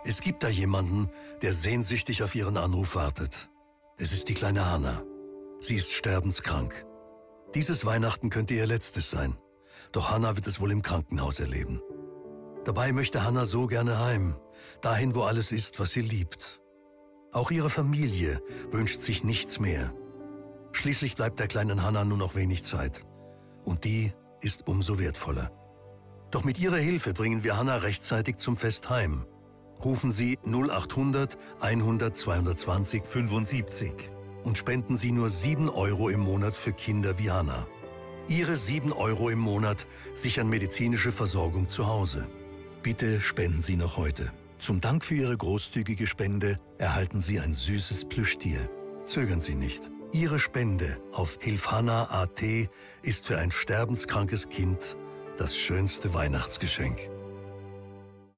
Es gibt da jemanden, der sehnsüchtig auf Ihren Anruf wartet. Es ist die kleine Hannah. Sie ist sterbenskrank. Dieses Weihnachten könnte ihr letztes sein. Doch Hannah wird es wohl im Krankenhaus erleben. Dabei möchte Hannah so gerne heim, dahin, wo alles ist, was sie liebt. Auch ihre Familie wünscht sich nichts mehr. Schließlich bleibt der kleinen Hannah nur noch wenig Zeit. Und die ist umso wertvoller. Doch mit Ihrer Hilfe bringen wir Hannah rechtzeitig zum Fest heim. Rufen Sie 0800 100 220 75 und spenden Sie nur 7 € im Monat für Kinder wie Hannah. Ihre 7 € im Monat sichern medizinische Versorgung zu Hause. Bitte spenden Sie noch heute. Zum Dank für Ihre großzügige Spende erhalten Sie ein süßes Plüschtier. Zögern Sie nicht. Ihre Spende auf hilfhannah.at ist für ein sterbenskrankes Kind das schönste Weihnachtsgeschenk.